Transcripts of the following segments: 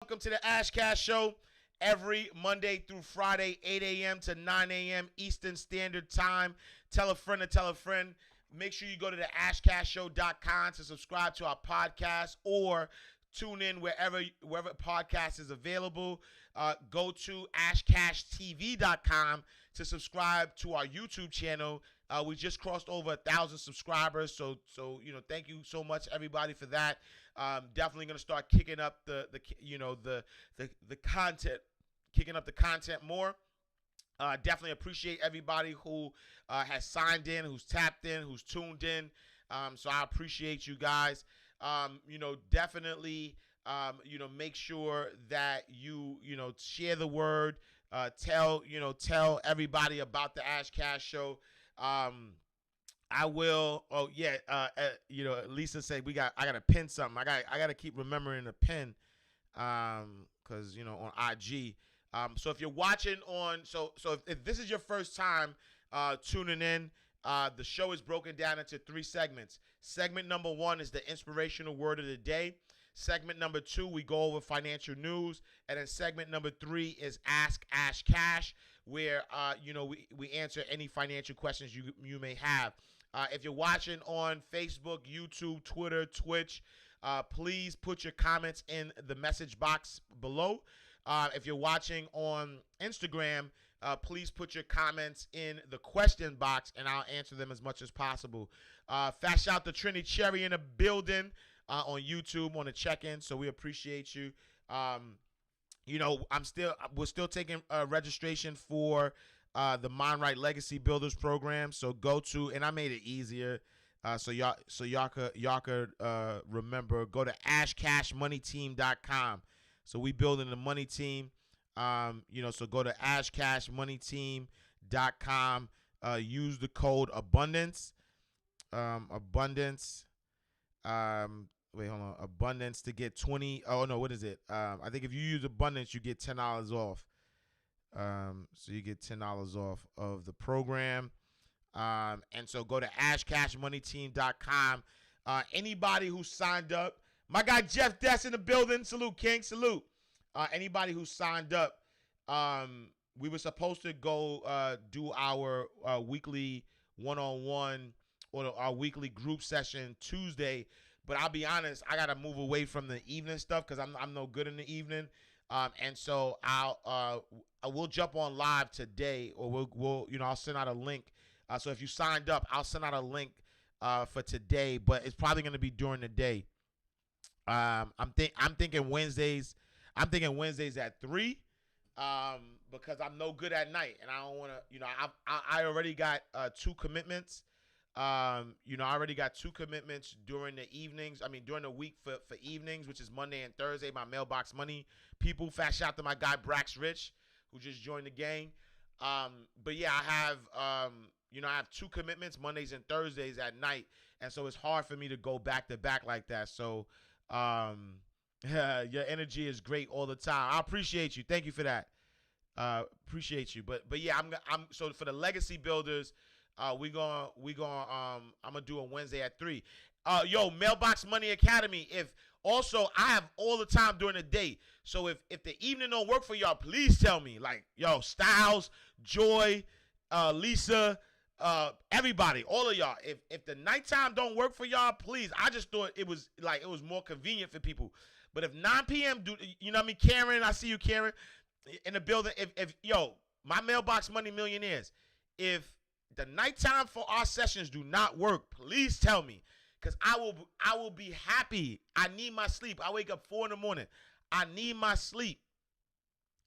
Welcome to the Ashcast Show every Monday through Friday, 8 a.m. to 9 a.m. Eastern Standard Time. Tell a friend to tell a friend. Make sure you go to the ashcastshow.com to subscribe to our podcast or tune in wherever podcast is available. Go to ashcasttv.com to subscribe to our YouTube channel. We just crossed over 1,000 subscribers, so thank you so much, everybody, for that. Definitely gonna start kicking up the content, kicking up the content more. Definitely appreciate everybody who has signed in, who's tapped in, who's tuned in. So I appreciate you guys. Definitely, make sure that you share the word. Tell everybody about the Ashcast Show. I will. Oh yeah. Lisa said I gotta pin something. I gotta keep remembering to pin. Because on IG. So if you're watching on, if this is your first time tuning in, the show is broken down into 3 segments. Segment number 1 is the inspirational word of the day. Segment number 2, we go over financial news, and then segment number 3 is Ask Ash Cash, where we answer any financial questions you may have. If you're watching on Facebook, YouTube, Twitter, Twitch, please put your comments in the message box below. If you're watching on Instagram, please put your comments in the question box, and I'll answer them as much as possible. Fast shout to Trini Cherry in the building on YouTube on the check-in, so we appreciate you. We're still taking registration for the Mind Right Legacy Builders program. So go to, and I made it easier. So y'all could remember. Go to ashcashmoneyteam.com. So we building the money team. So go to ashcashmoneyteam.com. Use the code abundance. Abundance to get 20. Oh no, what is it? I think if you use abundance, you get $10 off. So you get $10 off of the program. And so go to ashcashmoneyteam.com. Anybody who signed up, my guy Jeff Dess in the building. Salute, King. Salute. Anybody who signed up, we were supposed to go do our weekly one-on-one or our weekly group session Tuesday. But I'll be honest, I gotta move away from the evening stuff because I'm no good in the evening. And so I will jump on live today, or I'll send out a link. So if you signed up, I'll send out a link for today, but it's probably gonna be during the day. I'm thinking Wednesdays. I'm thinking Wednesdays at 3, because I'm no good at night, and I don't want to. I already got 2 commitments. I already got 2 commitments during the evenings. I mean, during the week for evenings, which is Monday and Thursday. My mailbox money people. Fast shout to my guy Brax Rich, who just joined the gang. But yeah, I have I have 2 commitments, Mondays and Thursdays at night, and so it's hard for me to go back to back like that. So, your energy is great all the time. I appreciate you. Thank you for that. Appreciate you. But yeah, I'm so for the legacy builders. I'm gonna do a Wednesday at 3. Mailbox Money Academy. I have all the time during the day. So if the evening don't work for y'all, please tell me. Like, Styles, Joy, Lisa, everybody, all of y'all. If the nighttime don't work for y'all, please. I just thought it was more convenient for people. But if 9 p.m. Karen, I see you, Karen, in the building. If my mailbox money millionaires, if the nighttime for our sessions do not work, please tell me, because I will be happy. I need my sleep. I wake up 4 in the morning. I need my sleep.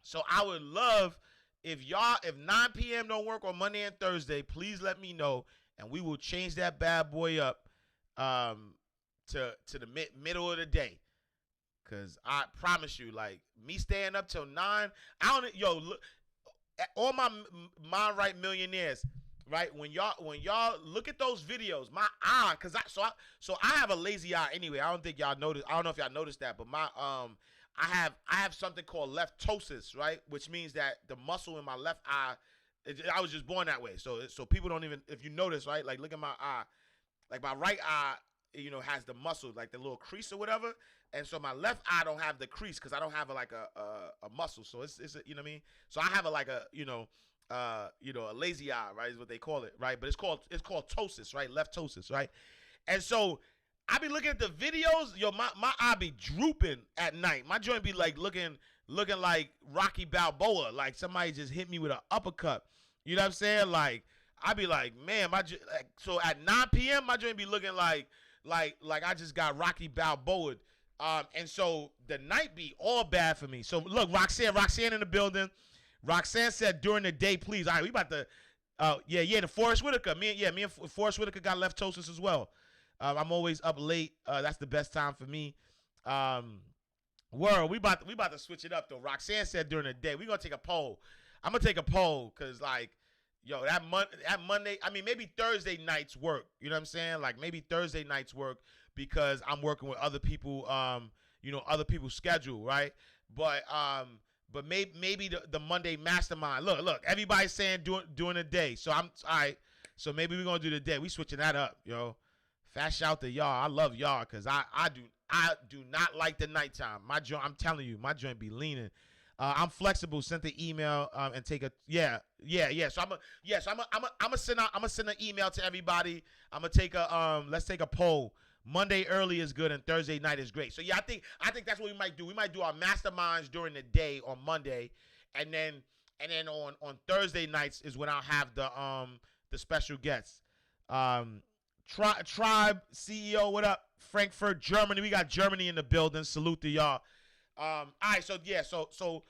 So I would love if 9 p.m. don't work on Monday and Thursday, please let me know, and we will change that bad boy up to the middle of the day. Cause I promise you, like me staying up till 9, look, all my Mind Right millionaires, right? When y'all look at those videos, my eye, I have a lazy eye anyway. I don't know if y'all noticed that, but my I have something called leftosis, right? Which means that the muscle in my left eye, I was just born that way. So people don't even, if you notice, right? Like look at my eye, like my right eye. has the muscle, like the little crease or whatever. And so my left eye don't have the crease because I don't have a muscle. So it's you know what I mean. So I have a lazy eye, right? Is what they call it, right? But it's called ptosis, right? Left ptosis, right? And so I be looking at the videos, yo, my eye be drooping at night. My joint be like looking like Rocky Balboa, like somebody just hit me with an uppercut. You know what I'm saying? Like I be like, man, so at 9 p.m. my joint be looking like I just got Rocky Balboa. And so the night be all bad for me. So look, Roxanne in the building. Roxanne said during the day, please. All right, we about to, the Forrest Whitaker. Me and Forrest Whitaker got left ptosis as well. I'm always up late. That's the best time for me. We about to switch it up though. Roxanne said during the day. We gonna take a poll. I'm gonna take a poll because like, yo, that Monday. I mean, maybe Thursday nights work. You know what I'm saying? Like maybe Thursday nights work because I'm working with other people. Other people's schedule, right? But maybe the Monday mastermind. Look, everybody's saying during the day. So I'm all right. So maybe we're gonna do the day. We switching that up, yo. Fast shout to y'all. I love y'all because I do not like the nighttime. I'm telling you, my joint be leaning. I'm flexible. Send the email and take a yeah. So I'm gonna send an email to everybody. I'm gonna take let's take a poll. Monday early is good and Thursday night is great. So yeah, I think that's what we might do. We might do our masterminds during the day on Monday, and then on Thursday nights is when I'll have the special guests. Tribe CEO, what up? Frankfurt, Germany. We got Germany in the building. Salute to y'all. All right, so yeah, so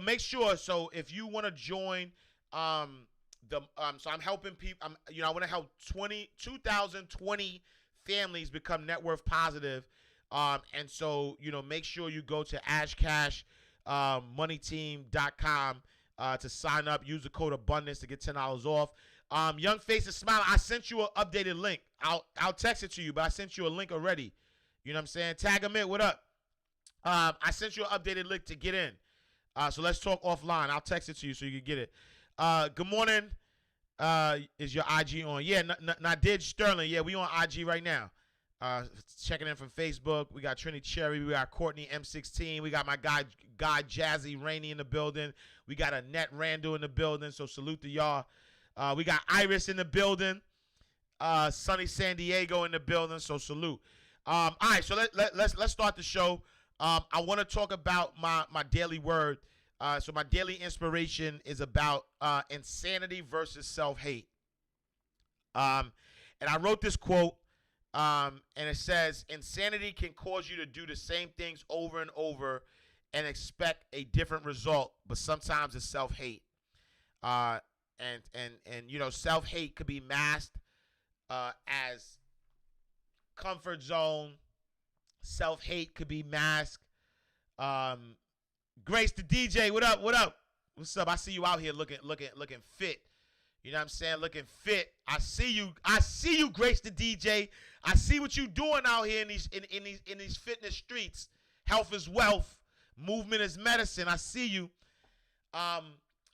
make sure. So if you want to join, so I'm helping people. I want to help 2,020 families become net worth positive. And so make sure you go to AshCash, moneyteam.com to sign up. Use the code abundance to get $10 off. Young Faces Smile. I sent you an updated link. I'll text it to you, but I sent you a link already. You know what I'm saying? Tag them in. What up? I sent you an updated link to get in. So let's talk offline. I'll text it to you so you can get it. Good morning. Is your IG on? Yeah, Nadij Sterling. Yeah, we on IG right now. Checking in from Facebook. We got Trinity Cherry. We got Courtney M16. We got my guy Jazzy Rainey in the building. We got Annette Randall in the building. So salute to y'all. We got Iris in the building. Sunny San Diego in the building. So salute. All right, so let's start the show. I want to talk about my daily word. So my daily inspiration is about insanity versus self-hate. And I wrote this quote, and it says, insanity can cause you to do the same things over and over and expect a different result, but sometimes it's self-hate. And self-hate could be masked as comfort zone. Self-hate could be masked. Grace the DJ, what up? What's up? I see you out here looking fit. You know what I'm saying? Looking fit. I see you, Grace the DJ. I see what you doing out here in these fitness streets. Health is wealth. Movement is medicine. I see you. All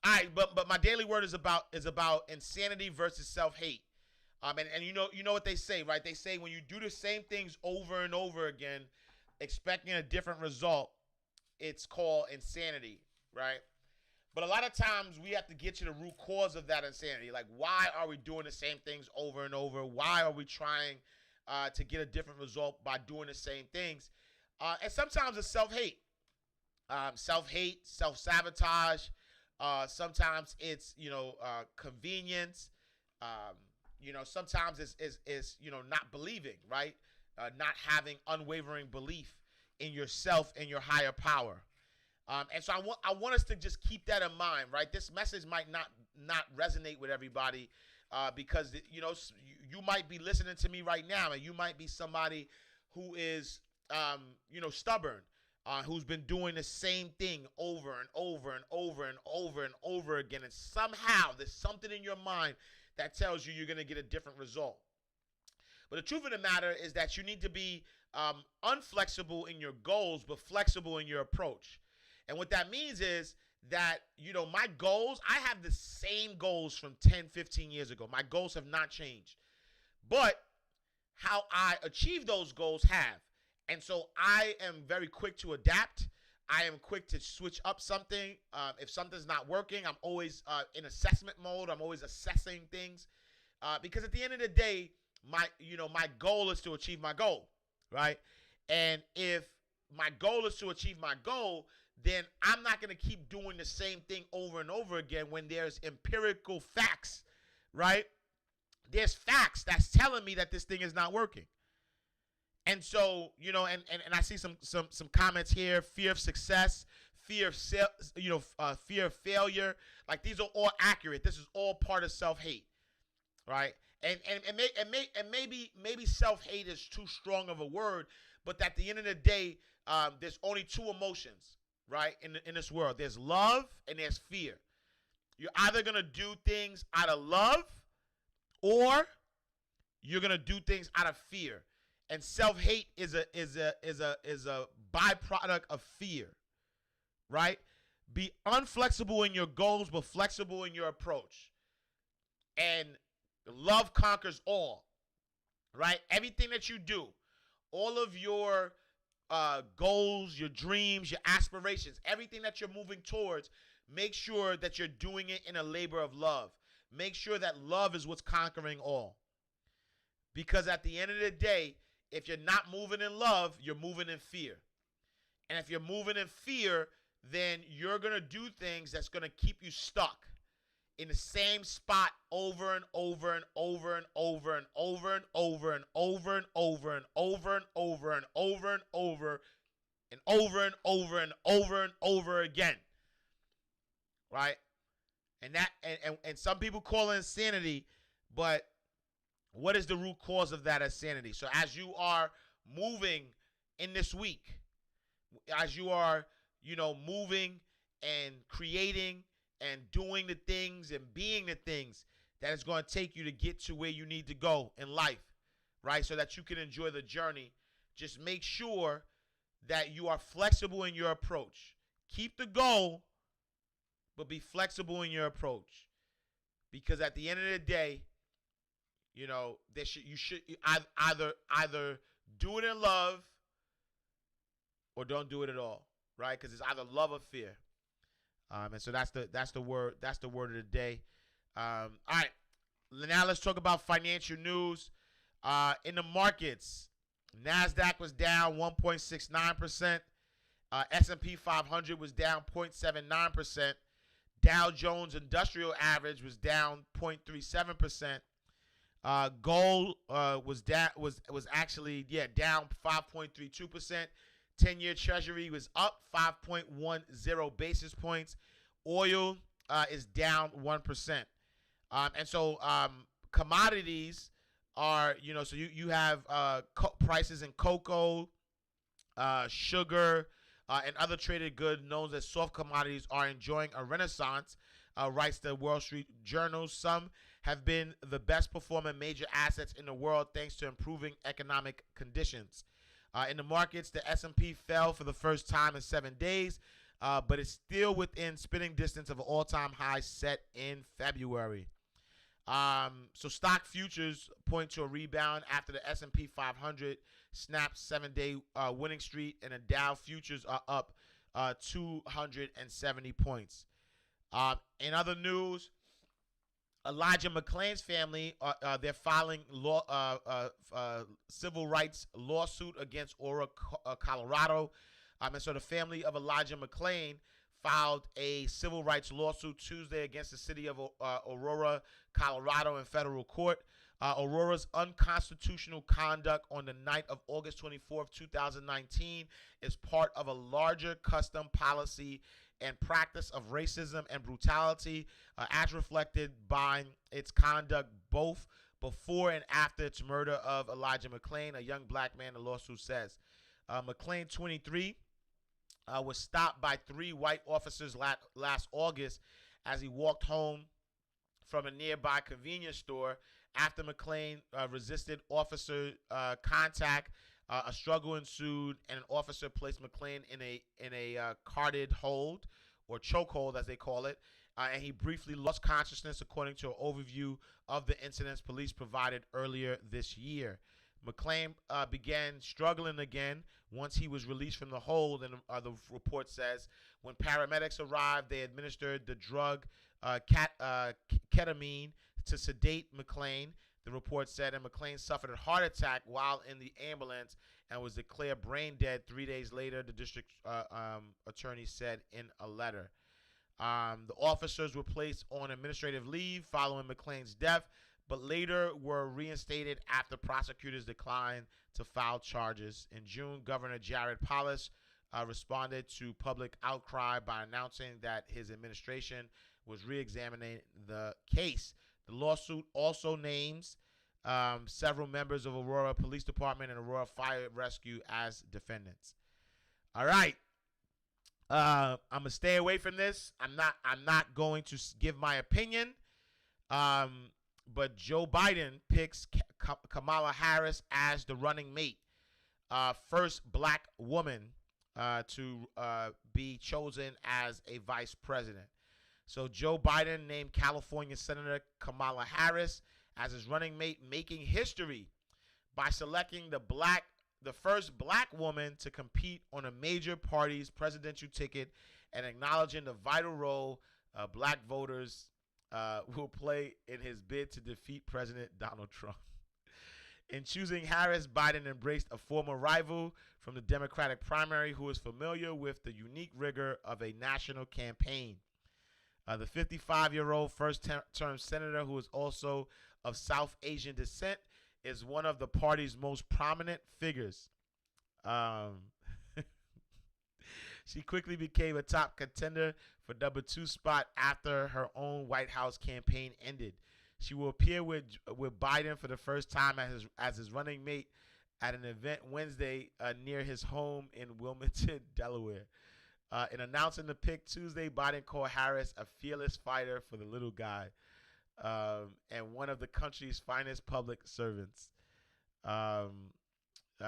right, but my daily word is about insanity versus self-hate. And you know what they say, right? They say when you do the same things over and over again, expecting a different result, it's called insanity, right? But a lot of times we have to get to the root cause of that insanity. Like, why are we doing the same things over and over? Why are we trying to get a different result by doing the same things? And sometimes it's self-hate. Self-hate, self-sabotage. Sometimes it's, convenience. Sometimes it's not believing, right? Not having unwavering belief in yourself and your higher power. And so I want us to just keep that in mind, right? This message might not resonate with everybody because, you might be listening to me right now and you might be somebody who is, stubborn, who's been doing the same thing over and over and over and over and over again. And somehow there's something in your mind that tells you you're going to get a different result. But the truth of the matter is that you need to be unflexible in your goals, but flexible in your approach. And what that means is that, my goals, I have the same goals from 10, 15 years ago. My goals have not changed. But how I achieve those goals have. And so I am very quick to adapt. I am quick to switch up something. If something's not working, I'm always in assessment mode. I'm always assessing things because at the end of the day, my goal is to achieve my goal, right? And if my goal is to achieve my goal, then I'm not going to keep doing the same thing over and over again when there's empirical facts, right? There's facts that's telling me that this thing is not working. And so, and I see some comments here: fear of success, fear of fear of failure. Like, these are all accurate. This is all part of self-hate, right? And maybe self-hate is too strong of a word, but at the end of the day, there's only two emotions, right? In this world, there's love and there's fear. You're either gonna do things out of love, or you're gonna do things out of fear. And self-hate is a byproduct of fear, right? Be unflexible in your goals, but flexible in your approach. And love conquers all, right? Everything that you do, all of your goals, your dreams, your aspirations, everything that you're moving towards, make sure that you're doing it in a labor of love. Make sure that love is what's conquering all. Because at the end of the day, if you're not moving in love, you're moving in fear. And if you're moving in fear, then you're going to do things that's going to keep you stuck in the same spot over and over and over and over and over and over and over and over and over and over and over and over and over and over and over and over again. Right? And that and some people call it insanity, but what is the root cause of that insanity? So as you are moving in this week, as you are, moving and creating and doing the things and being the things that is going to take you to get to where you need to go in life, right? So that you can enjoy the journey. Just make sure that you are flexible in your approach. Keep the goal, but be flexible in your approach. Because at the end of the day, you should either do it in love or don't do it at all, right? Because it's either love or fear. And so that's the word of the day. All right, now let's talk about financial news. In the markets, Nasdaq was down 1.69%. S&P 500 was down 0.79%. Dow Jones Industrial Average was down 0.37%. Gold was actually down 5.32%. 10-year Treasury was up 5.10 basis points. Oil is down 1%. And so commodities are, so you have prices in cocoa, sugar, and other traded goods known as soft commodities are enjoying a renaissance, writes the Wall Street Journal. Some have been the best performing major assets in the world thanks to improving economic conditions. In the markets, the S&P fell for the first time in 7 days, but it's still within spitting distance of an all-time high set in February. So stock futures point to a rebound after the S&P 500 snapped 7-day winning streak, and the Dow futures are up 270 points. In other news, Elijah McClain's family, they're filing civil rights lawsuit against Aurora, Colorado. And so the family of Elijah McClain filed a civil rights lawsuit Tuesday against the city of Aurora, Colorado in federal court. Aurora's unconstitutional conduct on the night of August 24th, 2019 is part of a larger custom policy and practice of racism and brutality as reflected by its conduct both before and after its murder of Elijah McClain, a young black man, the lawsuit says. McClain, 23, was stopped by 3 white officers last August as he walked home from a nearby convenience store. After McClain resisted officer contact, a struggle ensued, and an officer placed McClain in a carted hold, or chokehold as they call it, and he briefly lost consciousness, according to an overview of the incidents police provided earlier this year. McClain began struggling again once he was released from the hold, and the report says when paramedics arrived, they administered the drug ketamine to sedate McClain. The report said, and McClain suffered a heart attack while in the ambulance and was declared brain dead 3 days later, the district attorney said in a letter. The officers were placed on administrative leave following McClain's death, but later were reinstated after prosecutors declined to file charges. In June, Governor Jared Polis responded to public outcry by announcing that his administration was re-examining the case. The lawsuit also names several members of Aurora Police Department and Aurora Fire Rescue as defendants. All right. I'm gonna stay away from this. I'm not going to give my opinion. But Joe Biden picks Kamala Harris as the running mate, first black woman to be chosen as a vice president. So Joe Biden named California Senator Kamala Harris as his running mate, making history by selecting the first black woman to compete on a major party's presidential ticket and acknowledging the vital role black voters will play in his bid to defeat President Donald Trump. In choosing Harris, Biden embraced a former rival from the Democratic primary who is familiar with the unique rigor of a national campaign. The 55-year-old first-term senator, who is also of South Asian descent, is one of the party's most prominent figures. She quickly became a top contender for number 2 spot after her own White House campaign ended. She will appear with Biden for the first time as his running mate at an event Wednesday near his home in Wilmington, Delaware. In announcing the pick Tuesday, Biden called Harris a fearless fighter for the little guy and one of the country's finest public servants.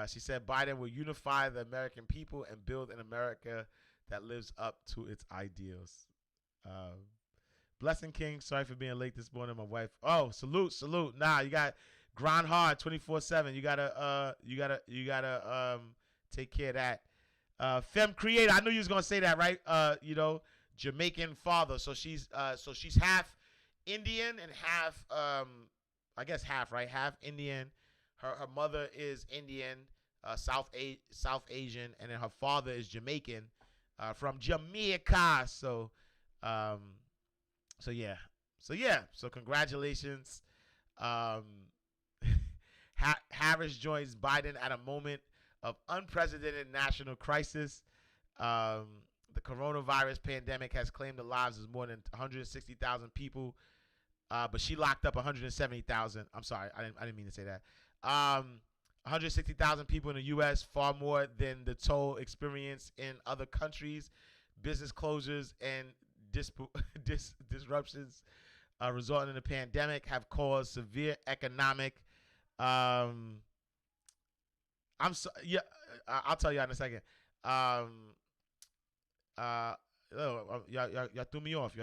She said Biden will unify the American people and build an America that lives up to its ideals. Blessing King, sorry for being late this morning. My wife. Oh, salute. Nah, you got grind hard 24/7. You gotta take care of that. Femme Creator, I knew you was gonna say that, right? Jamaican father. So she's half Indian and half I guess half, right? Half Indian. Her mother is Indian, South Asian, and then her father is Jamaican, from Jamaica. So congratulations. Harris joins Biden at a moment of unprecedented national crisis. The coronavirus pandemic has claimed the lives of more than 160,000 people, but she locked up 170,000. I'm sorry, I didn't mean to say that. 160,000 people in the U.S., far more than the toll experienced in other countries. Business closures and disruptions resulting in the pandemic have caused severe economic. I'll tell you in a second. Y'all threw me off.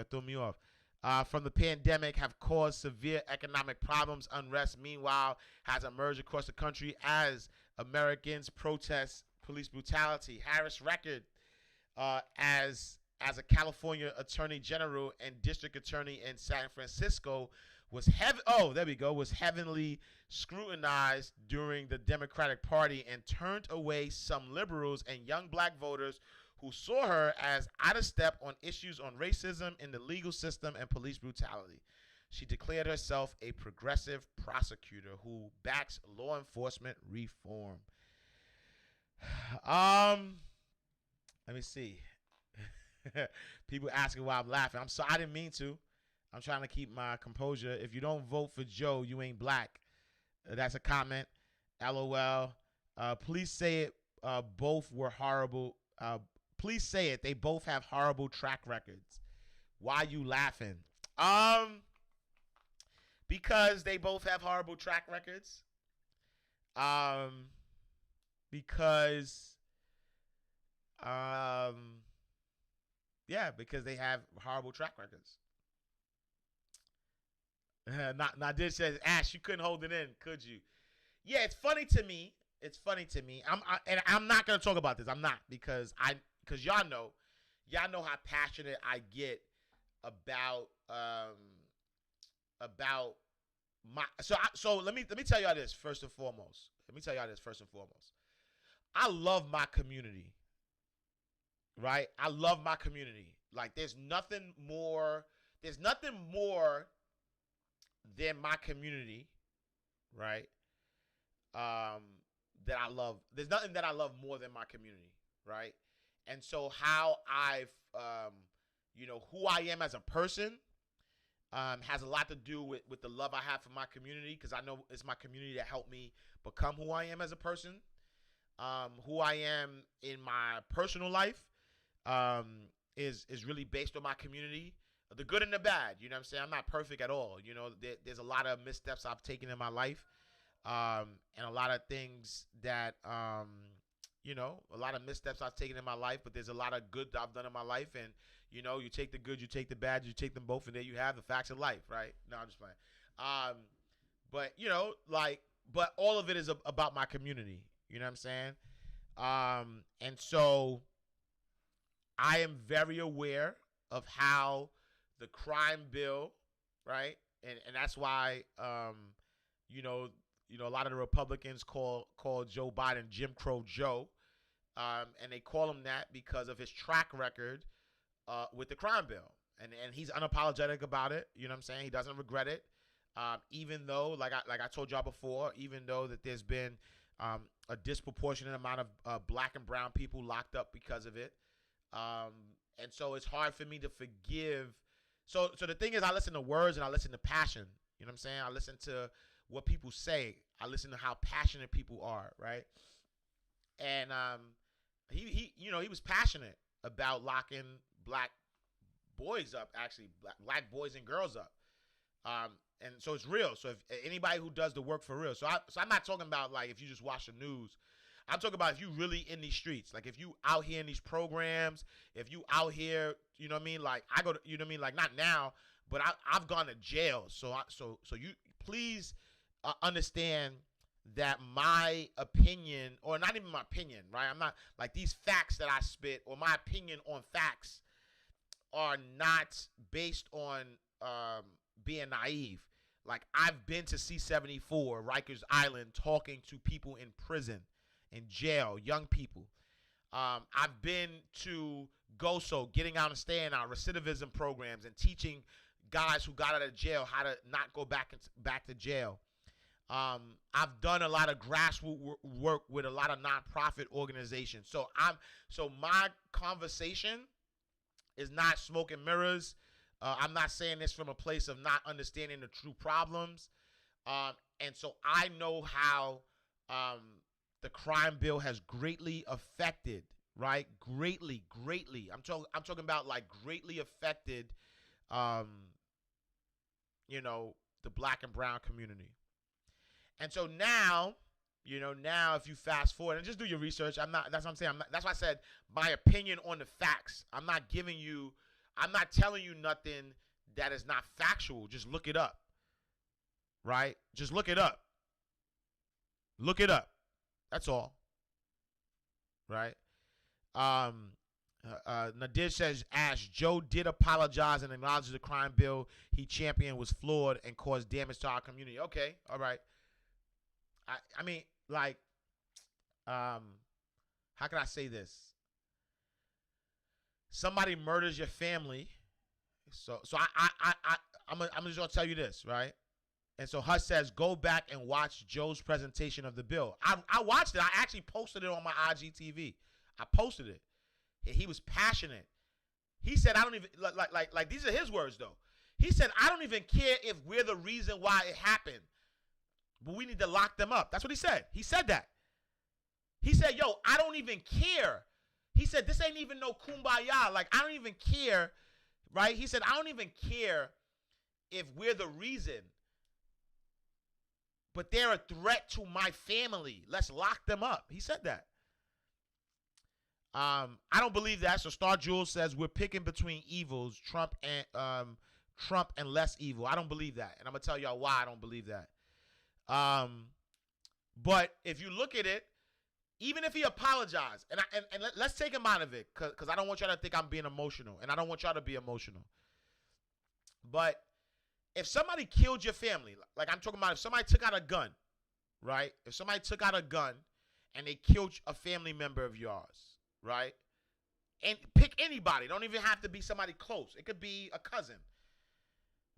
From the pandemic have caused severe economic problems. Unrest, meanwhile, has emerged across the country as Americans protest police brutality. Harris' record as a California Attorney General and District Attorney in San Francisco was heavily scrutinized during the Democratic Party and turned away some liberals and young black voters who saw her as out of step on issues on racism in the legal system and police brutality. She declared herself a progressive prosecutor who backs law enforcement reform. Let me see. People asking why I'm laughing. I'm sorry, I didn't mean to. I'm trying to keep my composure. If you don't vote for Joe, you ain't black. That's a comment. LOL. Police say it. Both were horrible. Please say it. They both have horrible track records. Why you laughing? Because they both have horrible track records. Because they have horrible track records. Nadir says, Ash, you couldn't hold it in, could you? yeah, it's funny to me. It's funny to me. And I'm not gonna talk about this. I'm not because y'all know how passionate I get about about my so let me tell y'all this first and foremost. I love my community, right? I love my community. Like there's nothing more than my community, right? Um that I love. There's nothing that I love more than my community, right? And so how I've who I am as a person has a lot to do with the love I have for my community, because I know it's my community that helped me become who I am as a person. Who I am in my personal life is really based on my community, the good and the bad. You know what I'm saying? I'm not perfect at all. You know, there's a lot of missteps I've taken in my life, and a lot of things that a lot of missteps I've taken in my life. But there's a lot of good that I've done in my life, and you take the good, you take the bad, you take them both, and there you have the facts of life, right? No, I'm just playing. But but all of it is about my community. You know what I'm saying? And so I am very aware of how the crime bill, right? And that's why a lot of the Republicans call Joe Biden Jim Crow Joe. And they call him that because of his track record with the crime bill. And he's unapologetic about it. You know what I'm saying? He doesn't regret it. Even though, like I told y'all before, even though that there's been a disproportionate amount of black and brown people locked up because of it. And so it's hard for me to forgive. So the thing is, I listen to words and I listen to passion. You know what I'm saying? I listen to what people say. I listen to how passionate people are, right? And he was passionate about locking black boys up, actually, black boys and girls up. And so it's real. So if anybody who does the work for real, so I'm not talking about like if you just watch the news. I'm talking about if you really in these streets, like if you out here in these programs, if you out here, you know what I mean? Like I go to, you know what I mean? Like not now, but I've gone to jail. So you please understand that my opinion, or not even my opinion, right? I'm not like these facts that I spit, or my opinion on facts are not based on being naive. Like I've been to C-74, Rikers Island, talking to people in prison, in jail, young people. I've been to GOSO, getting out and staying out, recidivism programs, and teaching guys who got out of jail how to not go back to jail. I've done a lot of grassroots work with a lot of nonprofit organizations. So my conversation is not smoke and mirrors. I'm not saying this from a place of not understanding the true problems. And so I know how the crime bill has greatly affected, right? Greatly. I'm talking about like greatly affected, the black and brown community. And so now, if you fast forward and just do your research, that's what I'm saying. That's why I said my opinion on the facts. I'm not telling you nothing that is not factual. Just look it up, right? Just look it up. Look it up. That's all, right? Nadir says, Ash, Joe did apologize and acknowledge the crime bill he championed was flawed and caused damage to our community. Okay, all right. I mean, like, how can I say this? Somebody murders your family, so I'm just gonna tell you this, right? And so Huss says, go back and watch Joe's presentation of the bill. I watched it. I actually posted it on my IGTV. I posted it. He was passionate. He said, I don't even like these are his words though. He said, I don't even care if we're the reason why it happened, but we need to lock them up. That's what he said. He said that. He said, yo, I don't even care. He said, this ain't even no kumbaya. Like, I don't even care, right? He said, I don't even care if we're the reason, but they're a threat to my family. Let's lock them up. He said that. I don't believe that. So Star Jewel says we're picking between evils, Trump and less evil. I don't believe that, and I'm gonna tell y'all why I don't believe that. But if you look at it, even if he apologized, and let's take him out of it, because I don't want y'all to think I'm being emotional, and I don't want y'all to be emotional. But if somebody killed your family, like I'm talking about, if somebody took out a gun, right? If somebody took out a gun and they killed a family member of yours, right? And pick anybody. Don't even have to be somebody close. It could be a cousin.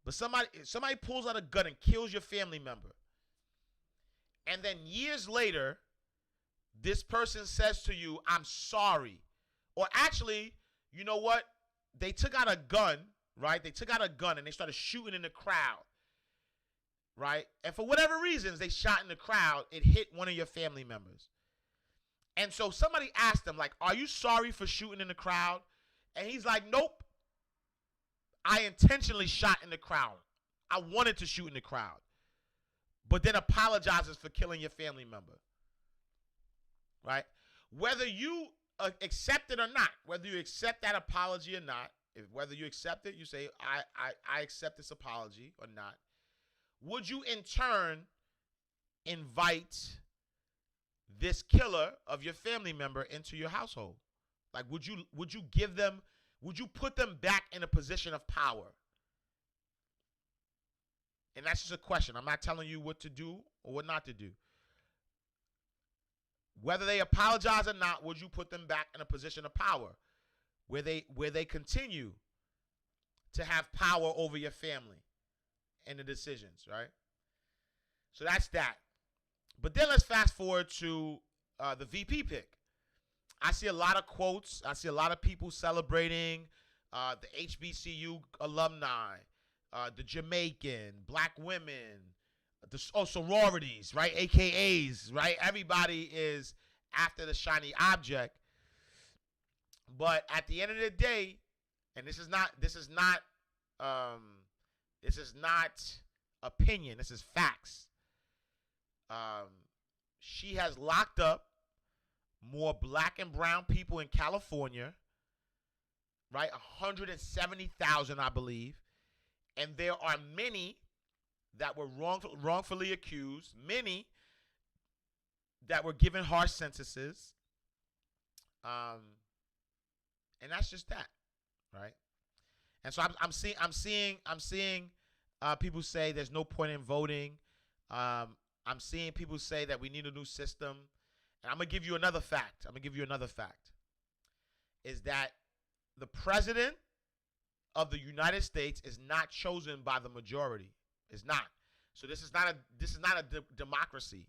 But somebody pulls out a gun and kills your family member. And then years later, this person says to you, I'm sorry. Or actually, you know what? They took out a gun, right? They took out a gun and they started shooting in the crowd, right? And for whatever reasons, they shot in the crowd. It hit one of your family members. And so somebody asked him, like, are you sorry for shooting in the crowd? And he's like, nope. I intentionally shot in the crowd. I wanted to shoot in the crowd. But then apologizes for killing your family member. Right? Whether you accept it or not, whether you accept that apology or not, whether you accept it, you say, I accept this apology or not, would you in turn invite this killer of your family member into your household? Like, would you put them back in a position of power? And that's just a question. I'm not telling you what to do or what not to do. Whether they apologize or not, would you put them back in a position of power where they continue to have power over your family and the decisions, right? So that's that. But then let's fast forward to the VP pick. I see a lot of quotes. I see a lot of people celebrating the HBCU alumni, the Jamaican, black women, the sororities, right? AKAs, right? Everybody is after the shiny object. But at the end of the day, and this is not opinion. This is facts. She has locked up more black and brown people in California, right? 170,000, I believe. And there are many that were wrongfully accused, many that were given harsh sentences. And that's just that, right? And so I'm seeing people say there's no point in voting. I'm seeing people say that we need a new system. And I'm going to give you another fact. Is that the president of the United States is not chosen by the majority. It's not. So this is not a democracy.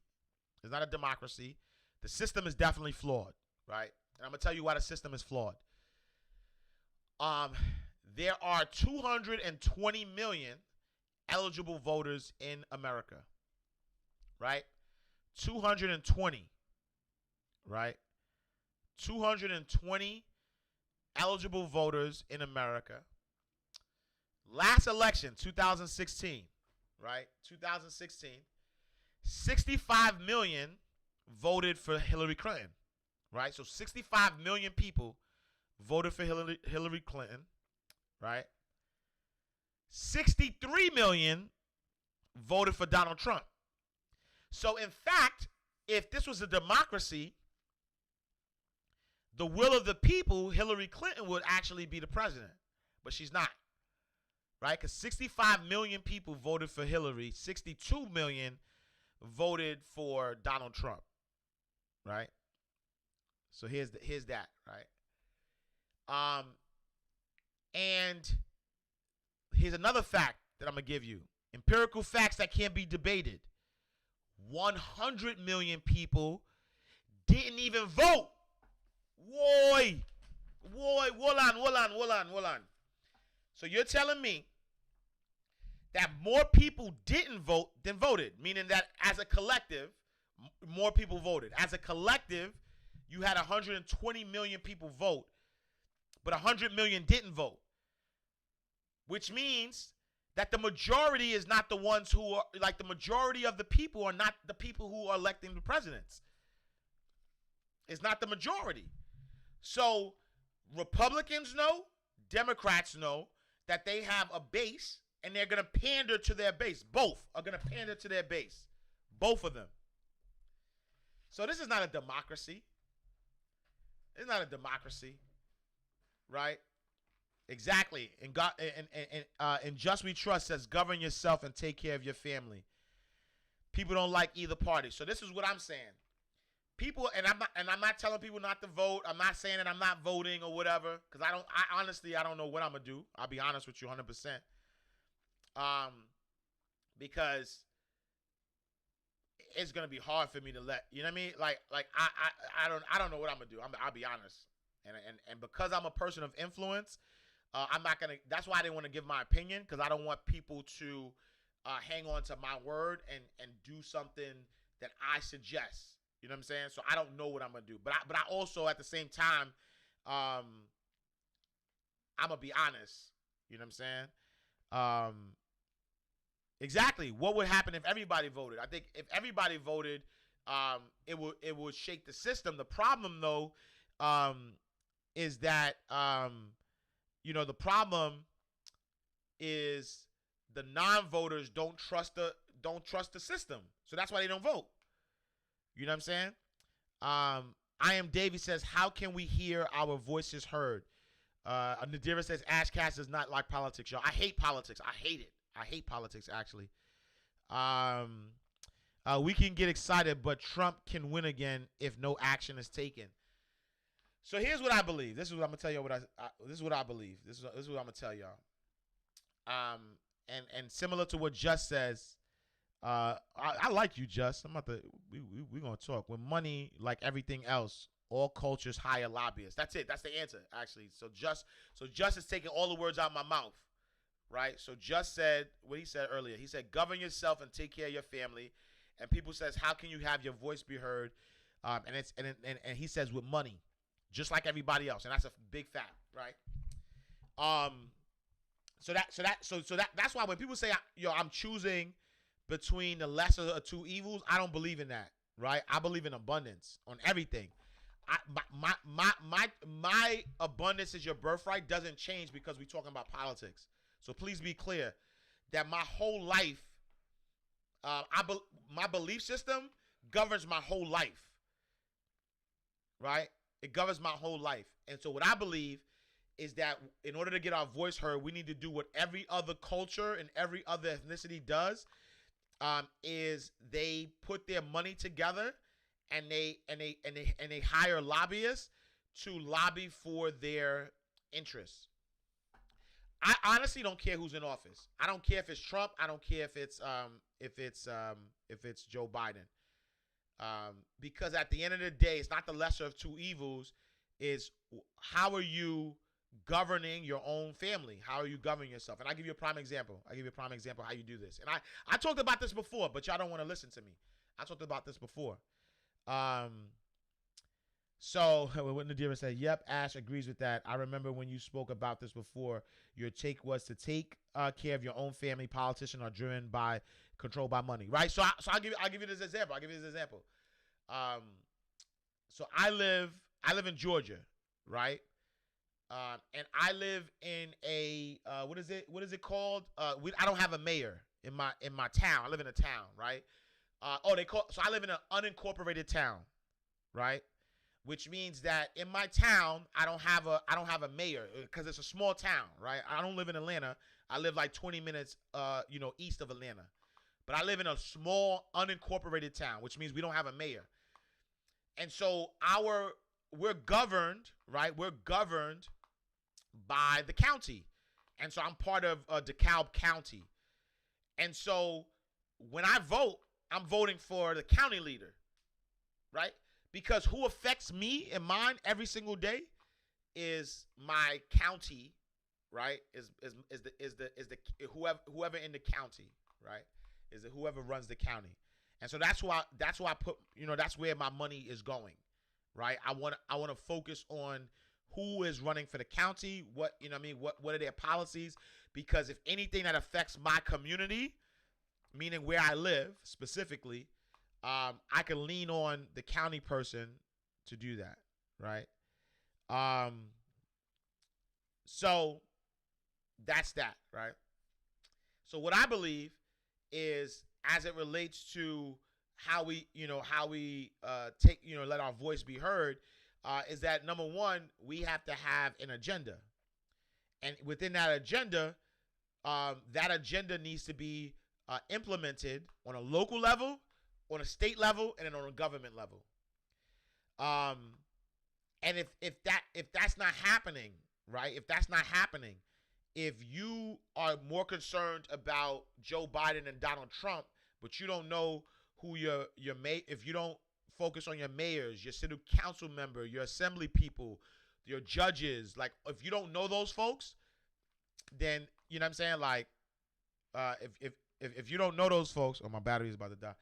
It's not a democracy. The system is definitely flawed, right? And I'm going to tell you why the system is flawed. There are 220 million eligible voters in America, right? 220, right? 220 eligible voters in America. Last election, 2016, right? 2016, 65 million voted for Hillary Clinton, right? So 65 million people voted for Hillary Clinton, right? 63 million voted for Donald Trump. So in fact, if this was a democracy, the will of the people, Hillary Clinton would actually be the president. But she's not, right? Because 65 million people voted for Hillary. 62 million voted for Donald Trump, right? So here's that, right? And here's another fact that I'm going to give you. Empirical facts that can't be debated. 100 million people didn't even vote. Hold on. So you're telling me that more people didn't vote than voted, meaning that as a collective, more people voted. As a collective, you had 120 million people vote, but 100 million didn't vote, which means that the majority is not the ones who are, like, the majority of the people are not the people who are electing the presidents. It's not the majority. So Republicans know, Democrats know that they have a base and they're going to pander to their base. Both are going to pander to their base. Both of them. So this is not a democracy. It's not a democracy, right? Exactly. And God and Just We Trust says, govern yourself and take care of your family. People don't like either party. So this is what I'm saying. People, and I'm not telling people not to vote. I'm not saying that I'm not voting or whatever, because I honestly don't know what I'm gonna do. I'll be honest with you 100%. Because it's gonna be hard for me to let, you know what I mean? Like I don't know what I'm gonna do. I'll be honest. And because I'm a person of influence, I'm not gonna. That's why I didn't want to give my opinion, because I don't want people to hang on to my word and do something that I suggest. You know what I'm saying? So I don't know what I'm gonna do, but I also at the same time, I'm gonna be honest. You know what I'm saying? Exactly. What would happen if everybody voted? I think if everybody voted, it would shake the system. The problem though, is that the problem is the non-voters don't trust the system, so that's why they don't vote. You know what I'm saying? I am Davey says, how can we hear our voices heard? Nadira says, Ashcast does not like politics, y'all. I hate politics. I hate it. I hate politics, actually. We can get excited, but Trump can win again if no action is taken. So here's what I believe. This is what I'm gonna tell you. This is what I believe. This is what I'm gonna tell y'all. And similar to what Just says, I like you, Just. I'm about to we gonna talk. With money, like everything else, all cultures hire lobbyists. That's it. That's the answer, actually. So Just is taking all the words out of my mouth, right? So Just said what he said earlier. He said, govern yourself and take care of your family. And people says, how can you have your voice be heard? And he says, with money, just like everybody else, and that's a big fact, right? So that's why when people say, I'm choosing between the lesser of two evils, I don't believe in that, right? I believe in abundance on everything. My abundance is your birthright doesn't change because we're talking about politics. So please be clear that my whole life, my belief system governs my whole life, right? It governs my whole life. And so what I believe is that in order to get our voice heard, we need to do what every other culture and every other ethnicity does, is they put their money together and they hire lobbyists to lobby for their interests. I honestly don't care who's in office. I don't care if it's Trump. I don't care if it's Joe Biden. Because at the end of the day, it's not the lesser of two evils. Is how are you governing your own family? How are you governing yourself? And I'll give you a prime example. How you do this. And I talked about this before, but y'all don't want to listen to me. I talked about this before. So what Nadira said, yep, Ash agrees with that. I remember when you spoke about this before, your take was to take care of your own family. Politicians are controlled by money, right? So I'll give you this example. So I live in Georgia, right? And I live in a what is it called? I don't have a mayor in my town. I live in a town, right? So I live in an unincorporated town, right? Which means that in my town I don't have a mayor because it's a small town, right? I don't live in Atlanta. I live like 20 minutes east of Atlanta. But I live in a small unincorporated town, which means we don't have a mayor. And so we're governed, right? We're governed by the county. And so I'm part of DeKalb County. And so when I vote, I'm voting for the county leader, right? Because who affects me and mine every single day is my county, right? Is the whoever in the county, right? Is it whoever runs the county. And so that's why I put, that's where my money is going, right? I want to focus on who is running for the county, what are their policies, because if anything that affects my community, meaning where I live specifically, I can lean on the county person to do that, right? So that's that, right? So what I believe is, as it relates to take, let our voice be heard, is that number one, we have to have an agenda, and within that agenda needs to be implemented on a local level, on a state level, and then on a government level. And if that's not happening, right? If that's not happening, if you are more concerned about Joe Biden and Donald Trump, but you don't know who if you don't focus on your mayors, your city council member, your assembly people, your judges, like if you don't know those folks, then you know what I'm saying. Like, if you don't know those folks, my battery is about to die.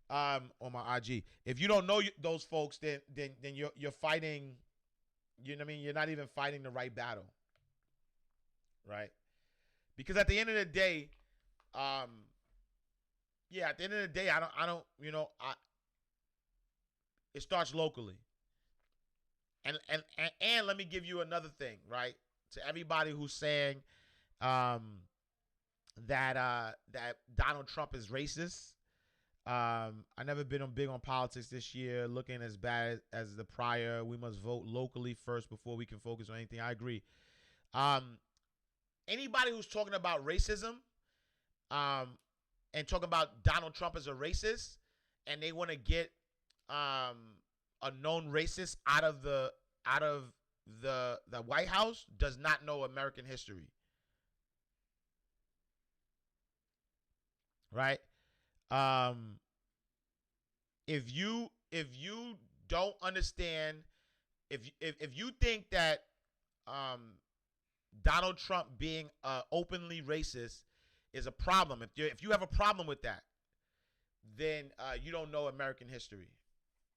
On my IG, if you don't know those folks, then you're fighting. You know what I mean? You're not even fighting the right battle, right? Because at the end of the day, at the end of the day, it starts locally. And let me give you another thing, right? To everybody who's saying that Donald Trump is racist. I never been big on politics this year, looking as bad as the prior. We must vote locally first before we can focus on anything. I agree. Anybody who's talking about racism, and talking about Donald Trump as a racist, and they want to get a known racist out of the White House, does not know American history, right? If you don't understand, if you think that Donald Trump being openly racist is a problem, if you have a problem with that, then you don't know American history.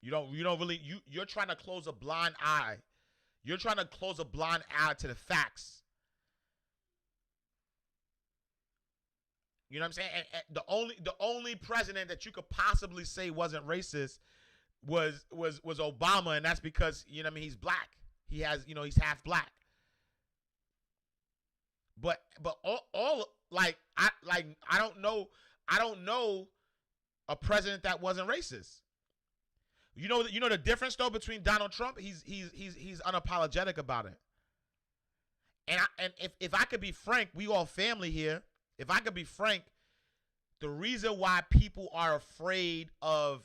You're trying to close a blind eye. You're trying to close a blind eye to the facts. You know what I'm saying? And the only president that you could possibly say wasn't racist was Obama, and that's because, you know what I mean, he's black. He has, he's half black. But all I don't know a president that wasn't racist. You know the difference though between Donald Trump? He's unapologetic about it. And if I could be frank, we all family here. If I could be frank, the reason why people are afraid of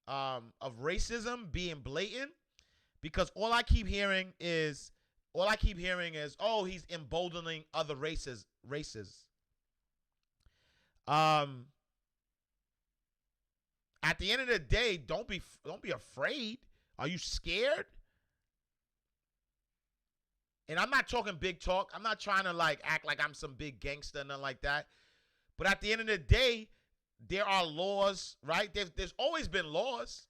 racism being blatant, because all I keep hearing is, oh, he's emboldening other races. At the end of the day, don't be afraid. Are you scared? And I'm not talking big talk. I'm not trying to act like I'm some big gangster, nothing like that. But at the end of the day, there are laws, right? There's always been laws.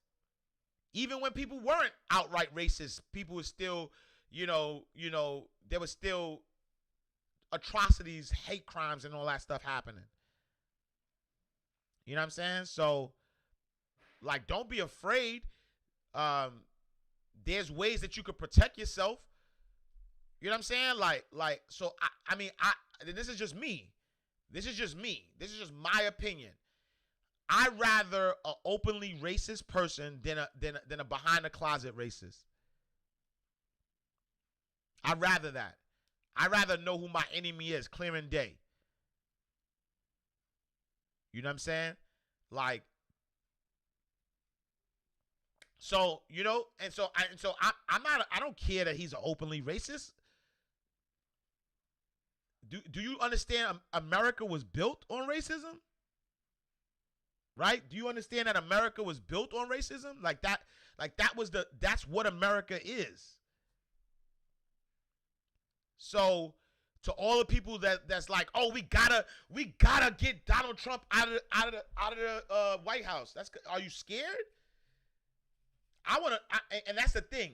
Even when people weren't outright racist, people were still, there was still atrocities, hate crimes, and all that stuff happening. You know what I'm saying? So, don't be afraid. There's ways that you could protect yourself. You know what I'm saying? So I mean, this is just me. This is just my opinion. I'd rather an openly racist person than a behind the closet racist. I'd rather that. I'd rather know who my enemy is, clear and day. You know what I'm saying? So, I don't care that he's an openly racist. Do you understand America was built on racism? Right? Do you understand that America was built on racism? That's what America is. So, to all the people that's like, oh, we gotta get Donald Trump out of the White House. Are you scared? And that's the thing.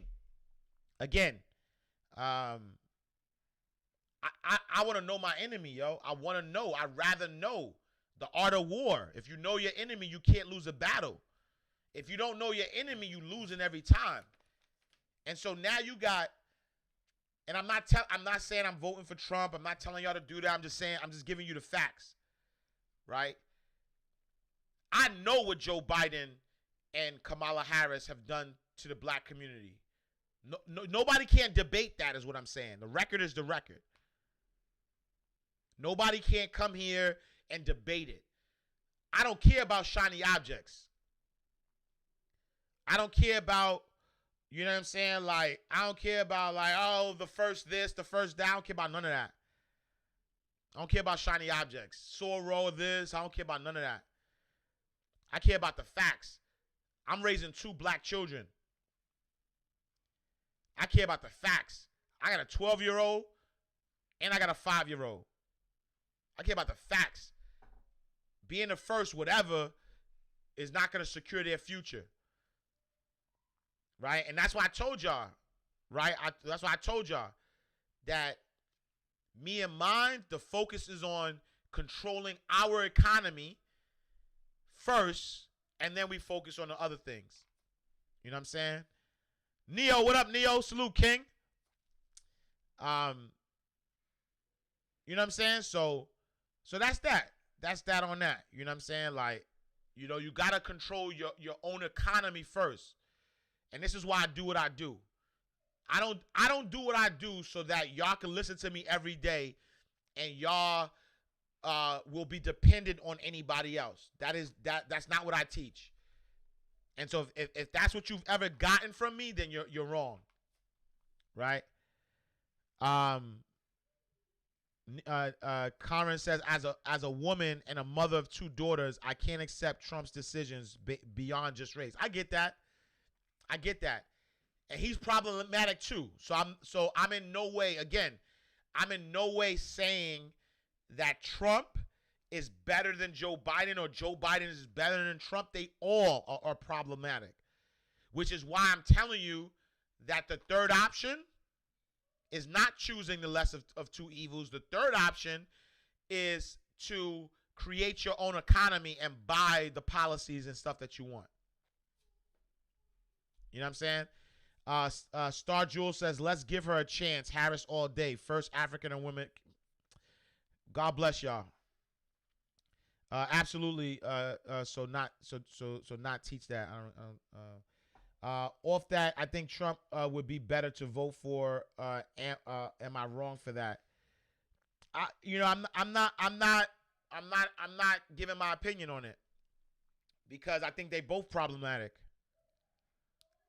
Again, I want to know my enemy, yo. I want to know. I'd rather know the art of war. If you know your enemy, you can't lose a battle. If you don't know your enemy, you losing every time. And so now you got, and I'm not saying I'm voting for Trump. I'm not telling y'all to do that. I'm just giving you the facts, right? I know what Joe Biden and Kamala Harris have done to the black community. Nobody can debate that, is what I'm saying. The record is the record. Nobody can't come here and debate it. I don't care about shiny objects. I don't care about, you know what I'm saying? Like, I don't care about, like, oh, the first this, the first that. I don't care about none of that. I don't care about shiny objects. Sorrow this. I don't care about none of that. I care about the facts. I'm raising 2 black children. I care about the facts. I got a 12-year-old and I got a 5-year-old. I care about the facts. Being the first whatever is not going to secure their future. Right? And that's why I told y'all, right? That's why I told y'all that me and mine, the focus is on controlling our economy first, and then we focus on the other things. You know what I'm saying? Neo, what up, Neo? Salute, King. You know what I'm saying? So that's that. That's that on that. You know what I'm saying? Like, you know, you got to control your own economy first. And this is why I do what I do. I don't do what I do so that y'all can listen to me every day and y'all will be dependent on anybody else. That's not what I teach. And so if that's what you've ever gotten from me, then you're wrong. Right? Karen says, as a woman and a mother of 2 daughters, I can't accept Trump's decisions beyond just race. I get that. And he's problematic too. So I'm in no way, again, I'm in no way saying that Trump is better than Joe Biden or Joe Biden is better than Trump. They all are problematic, which is why I'm telling you that the third option is not choosing the less of 2 evils. The third option is to create your own economy and buy the policies and stuff that you want. You know what I'm saying? Star Jewel says, let's give her a chance. Harris all day. First African and women. God bless y'all. Absolutely. So not teach that. Off that, I think Trump would be better to vote for. Am I wrong for that? I'm not giving my opinion on it because I think they both problematic.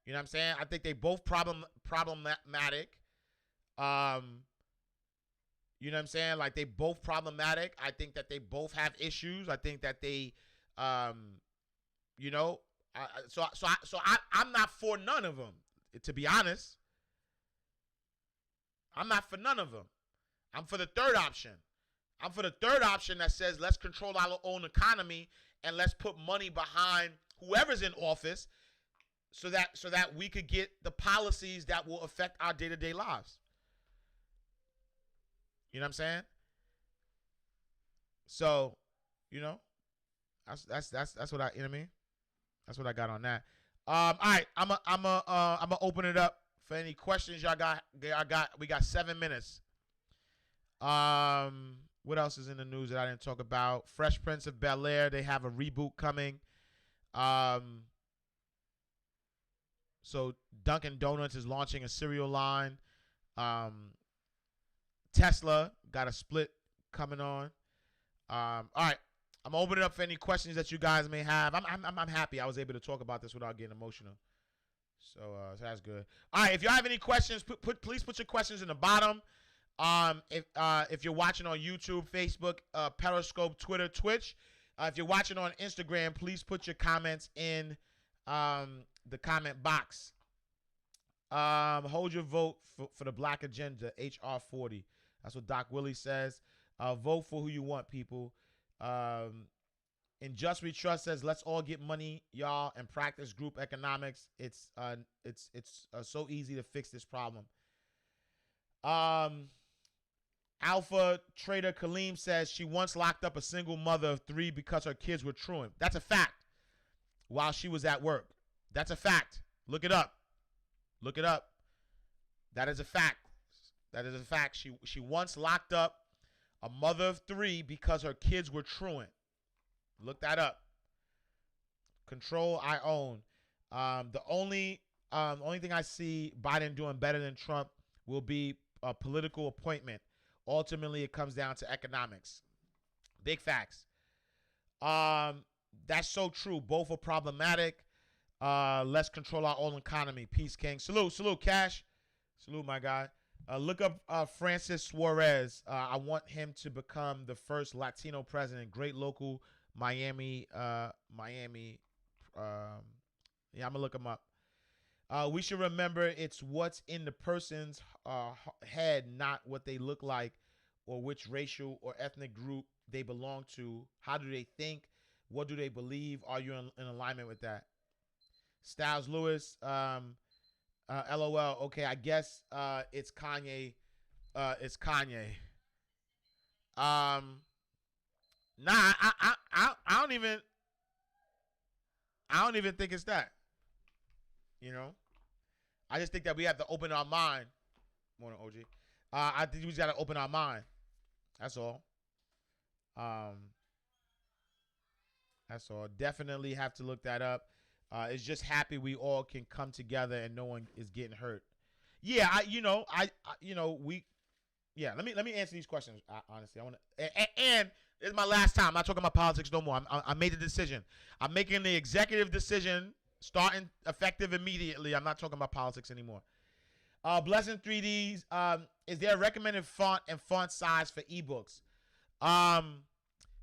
You know what I'm saying? I think they both problematic. You know what I'm saying? Like, they both problematic. I think that they both have issues. I think that they, you know, I'm not for none of them. To be honest, I'm not for none of them. I'm for the third option. I'm for the third option that says let's control our own economy and let's put money behind whoever's in office, so that we could get the policies that will affect our day-to-day lives. You know what I'm saying? So, you know, that's what I, you know what I mean? That's what I got on that. All right, I'm gonna open it up for any questions y'all got. We got 7 minutes. What else is in the news that I didn't talk about? Fresh Prince of Bel-Air, they have a reboot coming. So Dunkin' Donuts is launching a cereal line. Tesla got a split coming on. All right, I'm gonna open it up for any questions that you guys may have. I'm happy I was able to talk about this without getting emotional. So that's good. All right, if y'all have any questions, please put your questions in the bottom. If you're watching on YouTube, Facebook, Periscope, Twitter, Twitch, if you're watching on Instagram, please put your comments in the comment box. Hold your vote for the Black Agenda, HR 40. That's what Doc Willie says. Vote for who you want, people. And Just We Trust says, let's all get money, y'all, and practice group economics. It's so easy to fix this problem. Alpha Trader Kaleem says she once locked up a single mother of 3 because her kids were truant. That's a fact. While she was at work. That's a fact. Look it up. Look it up. That is a fact. That is a fact. She once locked up a mother of 3 because her kids were truant. Look that up. Control I own. The only thing I see Biden doing better than Trump will be a political appointment. Ultimately, it comes down to economics. Big facts. Um, that's so true. Both are problematic. Let's control our own economy. Peace, King. Salute, Cash. Salute, my guy. Look up Francis Suarez. I want him to become the first Latino president. Great local Miami. Yeah, I'm gonna look him up. We should remember it's what's in the person's head, not what they look like or which racial or ethnic group they belong to. How do they think? What do they believe? Are you in alignment with that? Styles Lewis, LOL. Okay, I guess it's Kanye. It's Kanye. Um, nah, I don't even think it's that. You know, I just think that we have to open our mind. Morning, OG. I think we just got to open our mind. That's all. Um, that's all. Definitely have to look that up. It's just happy we all can come together and no one is getting hurt. Yeah, yeah. Let me answer these questions. Honestly, I want to, and this is my last time. I'm not talking about politics no more. I made the decision. I'm making the executive decision, starting effective immediately. I'm not talking about politics anymore. Blessing 3Ds. Is there a recommended font and font size for ebooks?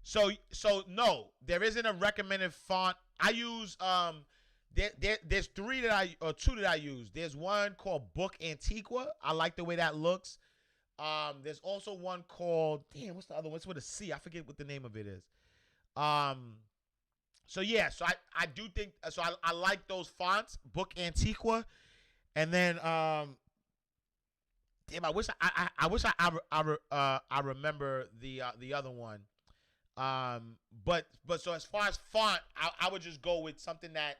So no, there isn't a recommended font. I use there's two that I use. There's one called Book Antiqua. I like the way that looks. There's also one called, damn, what's the other one? It's with a C. I forget what the name of it is. So yeah, so I do think so. I like those fonts, Book Antiqua, and then damn, I wish I remember the other one. But so as far as font, I would just go with something that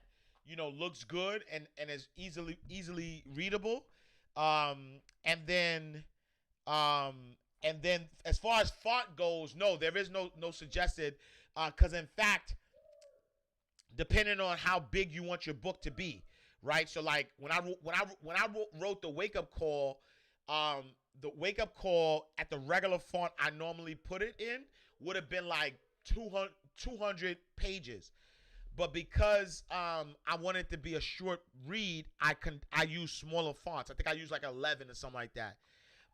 looks good and is easily readable. And then as far as font goes, no, there is no suggested, because in fact, depending on how big you want your book to be, right? So like when I wrote the wake up call, the wake up call at the regular font I normally put it in would have been like 200 pages. But because I want it to be a short read, I use smaller fonts. I think I use like 11 or something like that.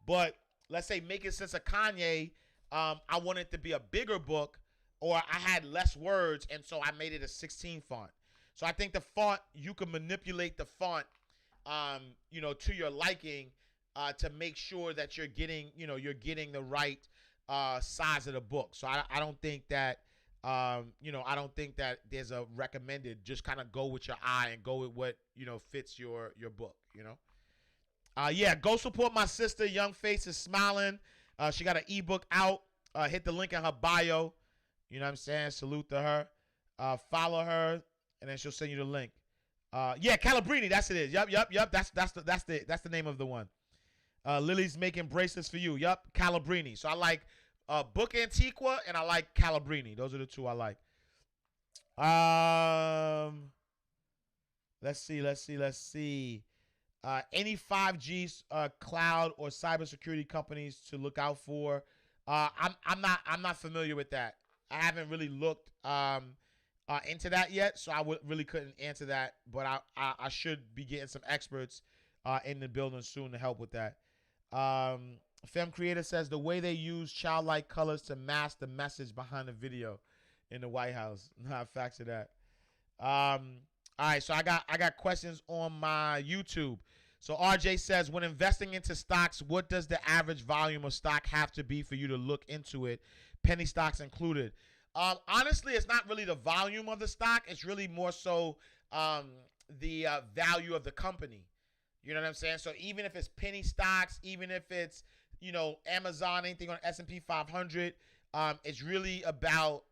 But let's say Making Sense of Kanye, I want it to be a bigger book, or I had less words, and so I made it a 16 font. So I think the font, you can manipulate the font, to your liking, to make sure that you're getting the right size of the book. So I don't think that, I don't think that there's a recommended. Just kind of go with your eye and go with what fits your book. Yeah, go support my sister. Young Face is smiling. She got an ebook out. Hit the link in her bio. You know what I'm saying? Salute to her. Follow her, and then she'll send you the link. Yeah, Calabrini. That's it. Is. Yup. That's the name of the one. Lily's making bracelets for you. Yup, Calabrini. So I like Book Antiqua and I like Calabrini. Those are the two I like. Let's see. Any 5G cloud or cybersecurity companies to look out for? I'm not familiar with that. I haven't really looked into that yet, so I really couldn't answer that. But I should be getting some experts in the building soon to help with that. Fem Creator says the way they use childlike colors to mask the message behind the video in the White House. Not facts of that. All right, so I got questions on my YouTube. So RJ says, when investing into stocks, what does the average volume of stock have to be for you to look into it? Penny stocks included. Honestly, it's not really the volume of the stock. It's really more so the value of the company. You know what I'm saying? So even if it's penny stocks, even if it's Amazon, anything on S&P 500, it's really about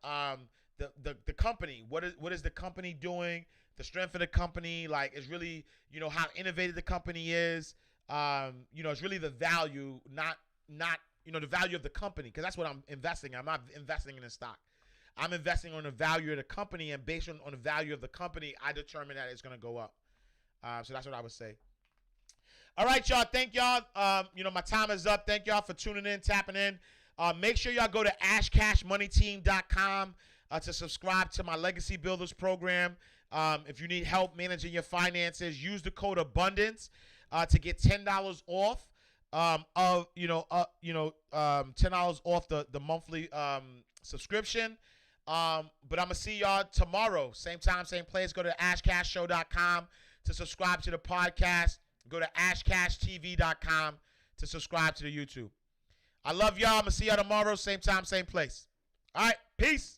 the company. What is the company doing? The strength of the company, like, is really, how innovative the company is. It's really the value, not the value of the company, because that's what I'm investing in. I'm not investing in a stock. I'm investing on the value of the company, and based on the value of the company, I determine that it's going to go up. So that's what I would say. All right, y'all. Thank y'all. My time is up. Thank y'all for tuning in, tapping in. Make sure y'all go to ashcashmoneyteam.com to subscribe to my Legacy Builders program. If you need help managing your finances, use the code Abundance to get $10 off $10 off the monthly subscription. But I'm gonna see y'all tomorrow, same time, same place. Go to ashcashshow.com to subscribe to the podcast. Go to ashcashtv.com to subscribe to the YouTube. I love y'all. I'm gonna see y'all tomorrow, same time, same place. All right, peace.